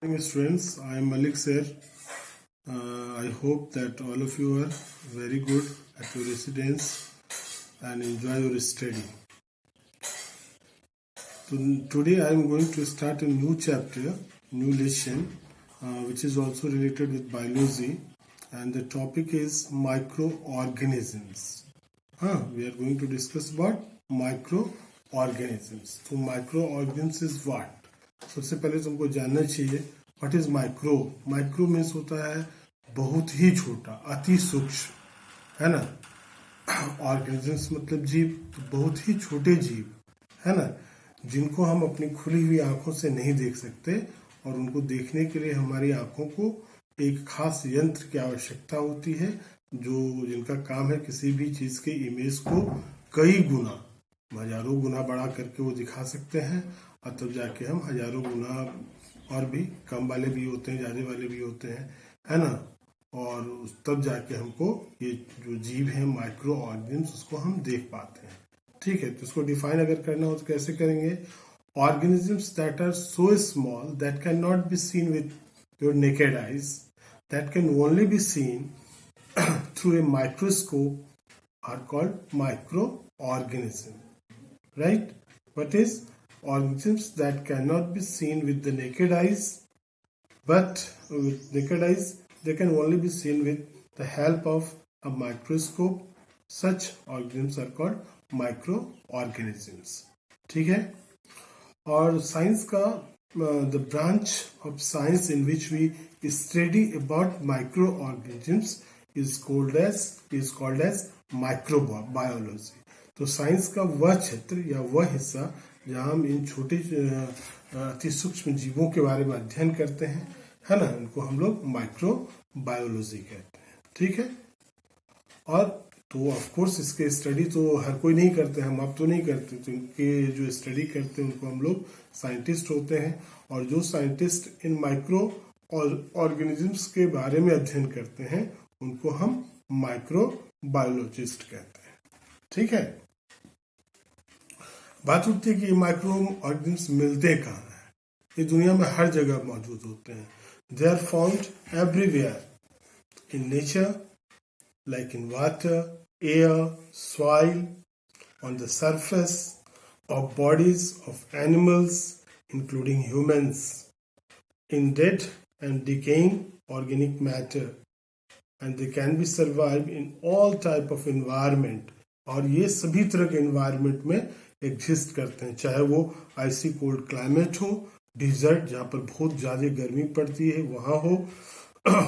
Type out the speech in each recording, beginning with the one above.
Morning students, I am Malik sir. I hope that all of you are very good at your residence and enjoy your study. Today I am going to start a new chapter, new lesson, which is also related with biology, and the topic is microorganisms. We are going to discuss about microorganisms. So microorganisms is what? सबसे पहले तुमको जानना चाहिए what is micro. Micro means होता है बहुत ही छोटा, अति सूक्ष्म, है ना. ऑर्गेनिजम्स मतलब जीव, तो बहुत ही छोटे जीव, है ना, जिनको हम अपनी खुली हुई आंखों से नहीं देख सकते, और उनको देखने के लिए हमारी आंखों को एक खास यंत्र की आवश्यकता होती है, जो जिनका काम है किसी भी चीज के इमेज को कई गुना, हजारों गुना बड़ा करके वो दिखा सकते हैं, और तब जाके हम हजारों गुना, और भी कम वाले भी होते हैं, ज़्यादा वाले भी होते हैं, है ना, और तब जाके हमको ये जो जीव है माइक्रो ऑर्गेनिज्म्स उसको हम देख पाते हैं. ठीक है, तो इसको डिफाइन अगर करना हो तो कैसे करेंगे. Organisms that are so small that can not be seen with your naked eyes, that can only be seen through a microscope are called micro organism. Right. What is organisms that cannot be seen with the naked eyes, but with naked eyes they can only be seen with the help of a microscope. Such organisms are called microorganisms. ठीक है. और science का the branch of science in which we study about microorganisms is called as microbiology. तो science का वह क्षेत्र या वह हिस्सा जहाँ हम इन छोटे अति सूक्ष्म जीवों के बारे में अध्ययन करते हैं, है ना, इनको हम लोग माइक्रोबायोलॉजी कहते हैं. ठीक है. और तो ऑफ कोर्स इसके स्टडी तो हर कोई नहीं करते, हम आप तो नहीं करते, तो इनके जो स्टडी करते हैं उनको हम लोग साइंटिस्ट होते हैं, और जो साइंटिस्ट इन माइक्रो ऑर्गेनिजम्स के बारे में अध्ययन करते हैं उनको हम माइक्रोबायोलॉजिस्ट कहते हैं. ठीक है. बात उठती है कि माइक्रो ऑर्गेनिज्म्स मिलते कहाँ हैं. ये दुनिया में हर जगह मौजूद होते हैं. They are found everywhere in nature, like in water, air, soil, on the surface of bodies of animals including humans, in dead and decaying organic matter, and they can be survive in all type of environment. और ये सभी तरह के environment में exist करते हैं, चाहे वो आइसी कोल्ड क्लाइमेट हो, डिजर्ट जहाँ पर बहुत ज़्यादा गर्मी पड़ती है वहाँ हो,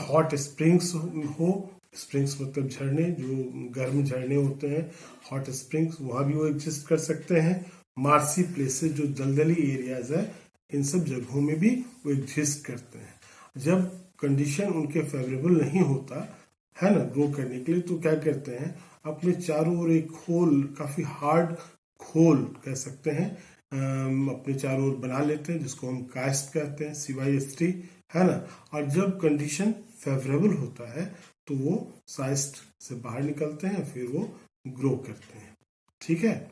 हॉट स्प्रिंग्स हो, स्प्रिंग्स मतलब झरने, जो गर्म झरने होते हैं, हॉट स्प्रिंग्स, वहाँ भी वो एग्जिस्ट कर सकते हैं. मार्सी प्लेसेस जो दलदली एरियाज है, इन सब जगहों में भी वो एग्जिस्ट करते हैं. जब कंडीशन उनके फेवरेबल नहीं होता है ना ग्रो करने के लिए, तो क्या करते हैं, अपने चारों ओर एक खोल, काफी हार्ड खोल कह सकते हैं, अपने चारों ओर बना लेते हैं, जिसको हम कास्ट कहते हैं, CYST, है ना. और जब कंडीशन फेवरेबल होता है तो वो कास्ट से बाहर निकलते हैं, फिर वो ग्रो करते हैं. ठीक है.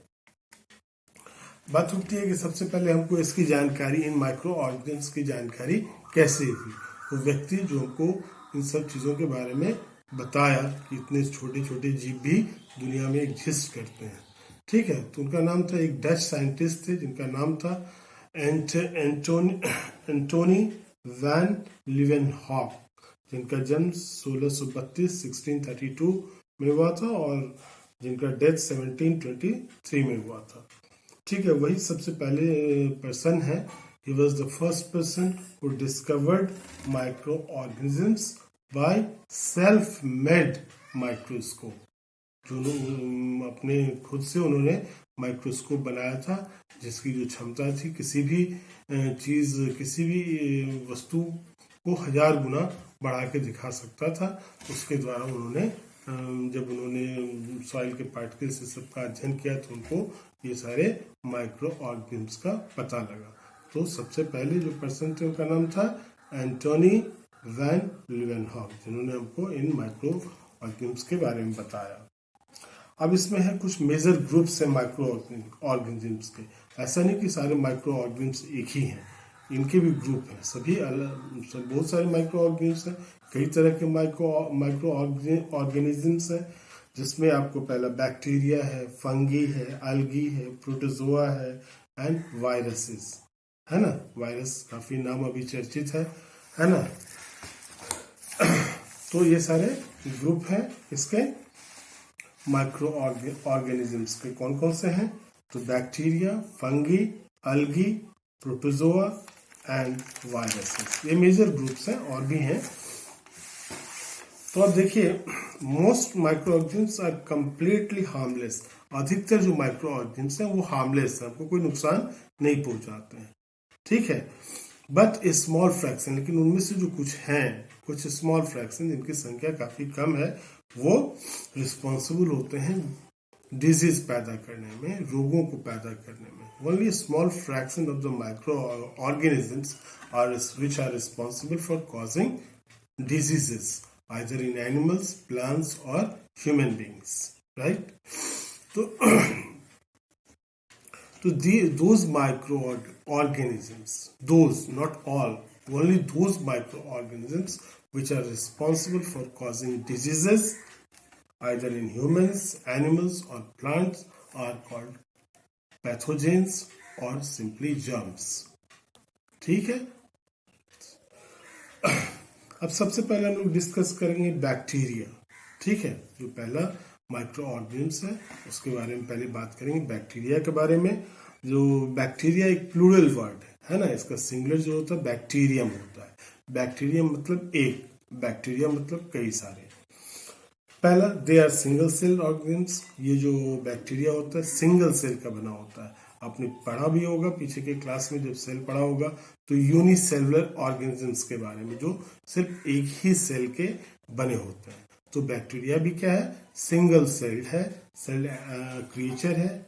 बात उठती है कि सबसे पहले हमको इसकी जानकारी, इन माइक्रो ऑर्गेनिज्म्स की जानकारी कैसे हुई. वो व्यक्ति जो हमको इन सब चीजों के बारे में बताया कि इतने छोटे छोटे जीव भी दुनिया में एग्जिस्ट करते हैं. ठीक है. तो उनका नाम था, एक डच साइंटिस्ट थे जिनका नाम था एंटोनी वैन लीवेनहॉक, जिनका जन्म 1632 में हुआ था और जिनका डेथ 1723 में हुआ था. ठीक है. वही सबसे पहले पर्सन है. He was the first person who discovered micro organisms by self made microscope. जो अपने खुद से उन्होंने माइक्रोस्कोप बनाया था, जिसकी जो क्षमता थी किसी भी चीज, किसी भी वस्तु को 1000 गुना बढ़ा के दिखा सकता था. उसके द्वारा उन्होंने, जब उन्होंने सॉइल के पार्टिकल्स से सबका अध्ययन किया तो उनको ये सारे माइक्रो ऑर्गेनिज्म्स का पता लगा. तो सबसे पहले जो पर्सन थे उनका नाम था एंटोनी वैन लीवेनहॉक, जिन्होंने हमको इन माइक्रो ऑर्गेनिज्म्स के बारे में बताया. अब इसमें है कुछ मेजर ग्रुप्स है माइक्रो ऑर्गेनिज्म्स के. ऐसा नहीं कि सारे माइक्रो ऑर्गेनिज्म्स एक ही हैं. इनके भी ग्रुप हैं, सभी अलग बहुत सारे माइक्रो ऑर्गेनिज्म्स हैं, कई तरह के माइक्रो ऑर्गेनिज्म्स हैं, जिसमें आपको पहला बैक्टीरिया है, फंगी है, एल्गी है, प्रोटोजोआ है एंड वायरसेस, है ना। वायरस काफी नाम अभी चर्चित है ना। तो ये सारे ग्रुप हैं इसके माइक्रो ऑर्गेनिजम्स के। कौन कौन से हैं? तो bacteria, fungi, algae, protozoa and viruses, ये मेजर ग्रुप्स हैं, और भी हैं। तो अब देखिए, most micro organisms are completely harmless. अधिकतर जो माइक्रो ऑर्गेनिजम्स हैं वो हार्मलेस हैं, आपको कोई नुकसान नहीं पहुंचाते हैं, ठीक है। बट ए स्मॉल फ्रैक्शन, लेकिन उनमें से जो कुछ हैं, कुछ स्मॉल फ्रैक्शन जिनकी संख्या काफी कम है, वो रिस्पॉन्सिबल होते हैं डिजीज पैदा करने में, रोगों को पैदा करने में। Only small fraction of the micro organisms are which are responsible for causing diseases either in animals, plants और ह्यूमन बींग्स, राइट। तो those microorganisms, those, not all, only those microorganisms which are responsible for causing diseases either in humans, animals or plants are called pathogens or simply germs, ठीक है। अब सबसे पहले हम लोग discuss करेंगे बैक्टीरिया, ठीक है। जो पहला माइक्रो ऑर्गेनिज्म है उसके बारे में पहले बात करेंगे, बैक्टीरिया के बारे में। जो बैक्टीरिया एक प्लूरल वर्ड है ना, इसका सिंगुलर जो होता है बैक्टीरियम होता है। बैक्टीरियम मतलब एक, बैक्टीरिया मतलब कई सारे। पहला, they are single cell organisms. ये जो बैक्टीरिया होता है सिंगल सेल का बना होता है। आपने पढ़ा भी होगा पीछे के क्लास में, जब सेल पढ़ा होगा तो यूनिसेलुलर ऑर्गेनिजम्स के बारे में, जो सिर्फ एक ही सेल के बने होते हैं। तो बैक्टीरिया भी क्या है? सिंगल सेल्ड है, सेल क्रिएचर है,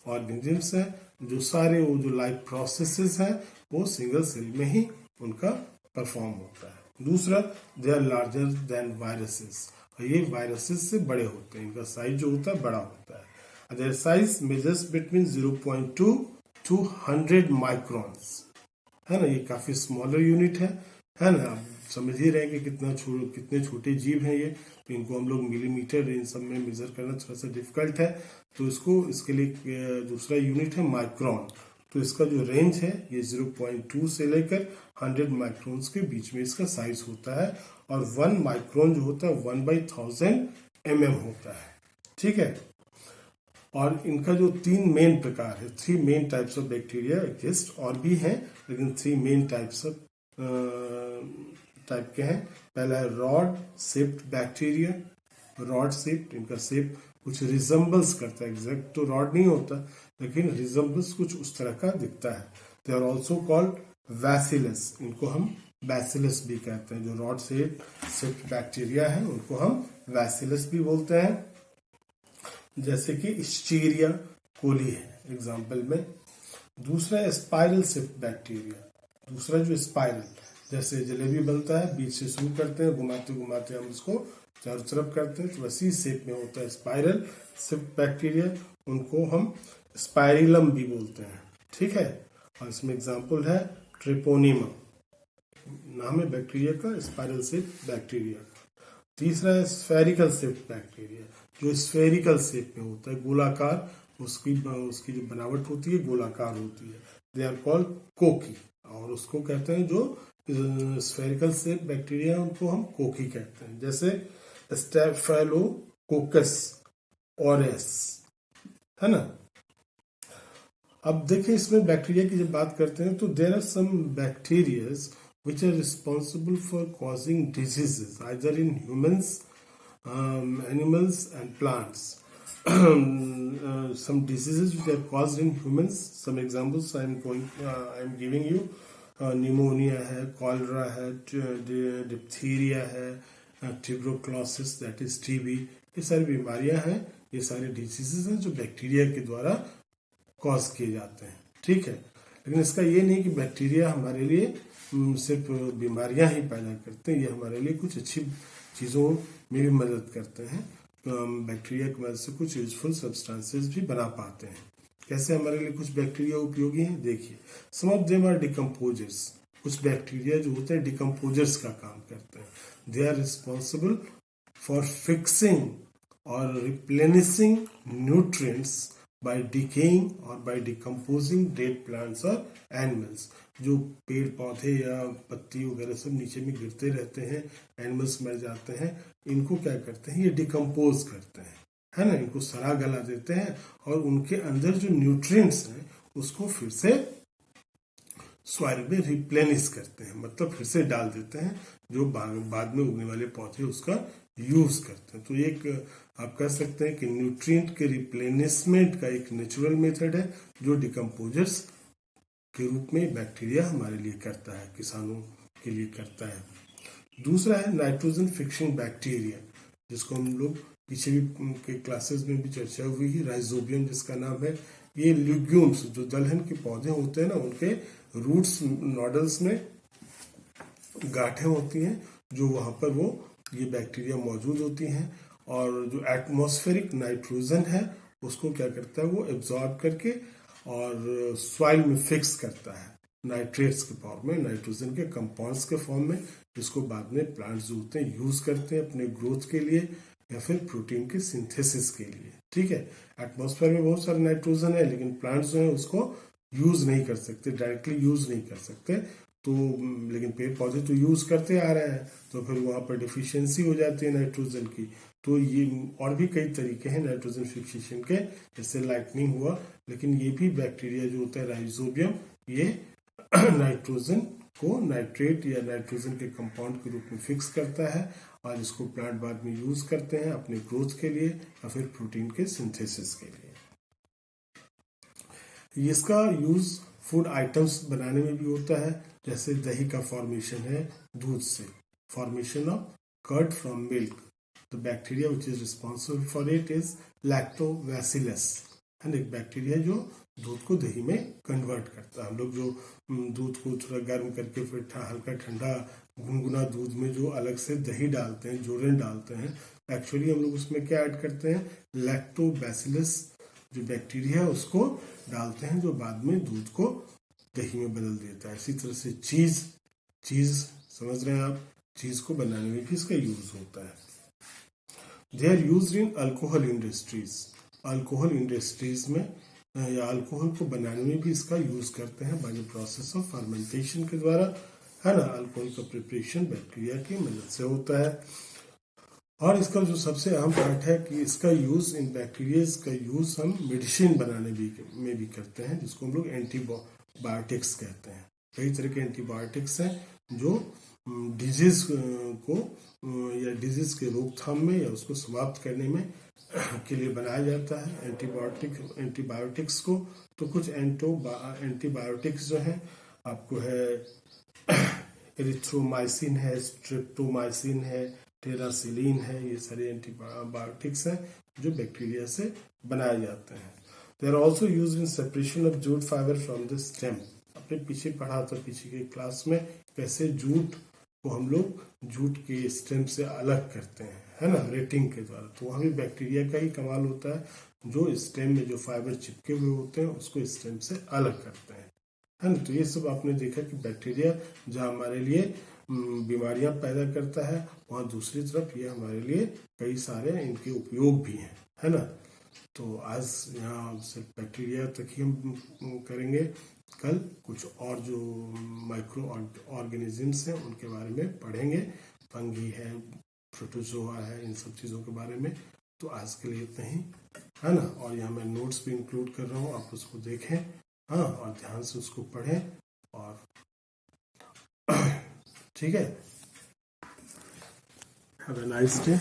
ऑर्गेनिजम्स है। जो सारे वो जो लाइफ प्रोसेसेस हैं वो सिंगल सेल में ही उनका परफॉर्म होता है। दूसरा, they are larger than viruses. और ये वायरसेस से बड़े होते हैं, इनका साइज जो होता है बड़ा होता है। Their size measures between 0.2 to 100 microns, है ना। ये काफी स्मॉलर यूनिट है ना। आप समझ ही रहे हैं कि कितने छोटे जीव हैं ये। तो इनको हम लोग मिलीमीटर इन सब में मेजर करना थोड़ा सा डिफिकल्ट है। तो इसके लिए दूसरा यूनिट है माइक्रोन। तो इसका जो रेंज है ये 0.2 से लेकर 100 माइक्रोन्स के बीच में इसका साइज होता है। और 1 माइक्रोन जो होता है 1/1000 mm होता है, ठीक है। और इनका जो 3 मेन प्रकार है, 3 main types of bacteria exist, और भी हैं लेकिन 3 मेन टाइप्स ऑफ टाइप के हैं। पहला है rod shaped bacteria. Rod shaped, इनका शेप कुछ रिजम्बल्स करता है, एग्जैक्ट तो रॉड नहीं होता लेकिन रिजम्बल्स कुछ उस तरह का दिखता है। They are also called bacillus, इनको हम बैसिलस भी कहते हैं। जो रॉड शेप्ड बैक्टीरिया है उनको हम बैसिलस भी बोलते हैं। जैसे कि स्टीरिया कोली है एग्जाम्पल में। दूसरा है स्पाइरल शेप्ड बैक्टीरिया। दूसरा जो स्पाइरल, जैसे जलेबी बनता है, बीच से शुरू करते हैं, घुमाते घुमाते हम उसको चारों तरफ करते हैं, तो वैसी शेप में होता है स्पाइरल शेप्ड बैक्टीरिया। उनको हम स्पाइरिलम भी बोलते हैं, ठीक है। और इसमें एग्जाम्पल है ट्रिपोनिमा, नाम है बैक्टीरिया का, स्पाइरल शेप्ड बैक्टीरिया। तीसरा है स्फेरिकल शेप्ड बैक्टीरिया, जो स्फेरिकल शेप में होता है, गोलाकार, उसकी जो बनावट होती है गोलाकार होती है। दे आर कॉल्ड कोकी, और उसको कहते हैं जो स्फेरिकल शेप बैक्टीरिया उनको हम कोकी कहते हैं। जैसे स्टेफिलोकोकस ऑरेस, है ना। अब देखिए इसमें बैक्टीरिया की जब बात करते हैं तो there are some bacterias which are responsible for causing diseases either in humans, animals and plants. Some diseases which are caused in humans, some examples I am giving you. Pneumonia है, cholera है, diphtheria है, tuberculosis that is TB, ये सारी बीमारियां हैं, ये सारे diseases हैं जो बैक्टीरिया के द्वारा कॉज किए जाते हैं, ठीक है। लेकिन इसका ये नहीं कि बैक्टीरिया हमारे लिए सिर्फ बीमारियां ही पैदा करते हैं, ये हमारे लिए कुछ अच्छी चीज़ों में भी मदद करते हैं। तो हम बैक्टीरिया की मदद से कुछ यूजफुल सब्सटेंसेस भी बना पाते हैं, कैसे हमारे लिए कुछ बैक्टीरिया उपयोगी हैं, देखिए। Some of them are decomposers. कुछ बैक्टीरिया जो होते हैं डिकम्पोजर्स का काम करते हैं। They are responsible for fixing और रिप्लेनिशिंग न्यूट्रिएंट्स by decaying और by decomposing dead plants और animals। जो पेड़ पौधे या पत्ती वगैरह सब नीचे में गिरते रहते हैं, एनिमल्स मर जाते हैं, इनको क्या करते हैं, ये डिकम्पोज करते हैं, है ना, इनको सड़ा गला देते हैं और उनके अंदर जो न्यूट्रिएंट्स हैं उसको फिर से सॉइल में रिप्लेनिश करते हैं, मतलब फिर से डाल देते हैं, जो बाद में उगने वाले पौधे उसका यूज करते हैं। तो एक आप कह सकते हैं कि न्यूट्रिएंट के रिप्लेनिशमेंट का एक नेचुरल मेथड है जो डिकम्पोजर्स के रूप में बैक्टीरिया हमारे लिए करता है, किसानों के लिए करता है। दूसरा है नाइट्रोजन फिक्सिंग बैक्टीरिया, जिसको हम लोग पीछे भी के क्लासेस में भी चर्चा हुई है, राइजोबियम जिसका नाम है। ये ल्यूग्यूम्स जो दलहन के पौधे होते हैं ना, उनके रूट्स नोडल्स में गांठें होती हैं, जो वहां पर वो ये बैक्टीरिया मौजूद होती हैं, और जो एटमॉस्फेरिक नाइट्रोजन है उसको क्या करता है, वो एब्जॉर्ब करके और सॉइल में फिक्स करता है नाइट्रेट्स के फॉर्म में, नाइट्रोजन के कंपाउंड्स के फॉर्म में, जिसको बाद में प्लांट्स जो होते हैं यूज करते हैं अपने ग्रोथ के लिए या फिर प्रोटीन के सिंथेसिस के लिए। ठीक है, एटमॉस्फेयर में बहुत सारा नाइट्रोजन है, लेकिन प्लांट्स जो है उसको यूज नहीं कर सकते, डायरेक्टली यूज नहीं कर सकते, तो लेकिन पेड़ पौधे तो यूज करते आ रहे हैं, तो फिर वहां पर डिफिशियंसी हो जाती है नाइट्रोजन की। तो ये और भी कई तरीके हैं नाइट्रोजन फिक्सेशन के, जैसे लाइटनिंग हुआ, लेकिन ये भी बैक्टीरिया जो होता है राइजोबियम, ये नाइट्रोजन को नाइट्रेट या नाइट्रोजन के कंपाउंड के रूप में फिक्स करता है, और इसको प्लांट बाद में यूज करते हैं अपने ग्रोथ के लिए या फिर प्रोटीन के सिंथेसिस के लिए। इसका यूज फूड आइटम्स बनाने में भी होता है, जैसे दही का फॉर्मेशन है दूध से, formation of curd from milk. The bacteria which is responsible for it is lactobacillus, है एक बैक्टीरिया जो दूध को दही में कन्वर्ट करता है। हम लोग जो दूध को थोड़ा गर्म करके फिर हल्का ठंडा गुनगुना दूध में जो अलग से दही डालते हैं, जोरन डालते हैं, एक्चुअली हम लोग उसमें क्या ऐड करते हैं, लैक्टोबैसिलस जो बैक्टीरिया है उसको डालते हैं, जो बाद में दूध को दही में बदल देता है। इसी तरह से चीज समझ रहे हैं आप, चीज को बनाने में भी इसका यूज होता है। They are used in alcohol industries, alcohol industries में या अल्कोहल को बनाने में भी इसका यूज करते हैं by the process of fermentation के द्वारा, है ना। अल्कोहल का प्रिपरेशन बैक्टीरिया की मदद से होता है। और इसका जो सबसे अहम पार्ट है कि इसका यूज इन बैक्टीरियाज का यूज हम मेडिसिन बनाने में भी करते हैं, जिसको हम लोग एंटीबायोटिक्स कहते हैं। कई तरह के एंटीबायोटिक्स हैं जो डिजीज को या डिजीज के रोकथाम में या उसको समाप्त करने में के लिए बनाया जाता है एंटीबायोटिक्स को। तो कुछ एंटीबायोटिक्स जो हैं आपको है एरिथ्रोमाइसिन है, स्ट्रेप्टोमाइसिन है, टेरासिलिन है, ये सारे एंटीबायोटिक्स हैं जो बैक्टीरिया से बनाए जाते हैं। They are also used in separation of jute fibre from the stem. आपने पीछे पढ़ा था, पीछे के क्लास में, कैसे जूट को हम लोग जूट के स्टेम से अलग करते हैं, है ना, रेटिंग के द्वारा। तो वहां भी बैक्टीरिया का ही कमाल होता है, जो स्टेम में जो फाइबर चिपके हुए होते हैं उसको स्टेम से अलग करते हैं, है ना। तो ये सब आपने देखा कि बैक्टीरिया जहाँ हमारे लिए बीमारियां पैदा करता है, वहां दूसरी तरफ ये हमारे लिए कई सारे इनके उपयोग भी हैं, है ना। तो आज यहाँ सिर्फ बैक्टीरिया तक ही हम करेंगे, कल कुछ और जो माइक्रो ऑर्गेनिजम्स हैं उनके बारे में पढ़ेंगे, फंगी है, प्रोटोजोआ है, इन सब चीज़ों के बारे में। तो आज के लिए इतना ही, है ना। और यहाँ मैं नोट्स भी इंक्लूड कर रहा हूँ, आप उसको देखें, हाँ, और ध्यान से उसको पढ़ें, और ठीक है। Have a nice day.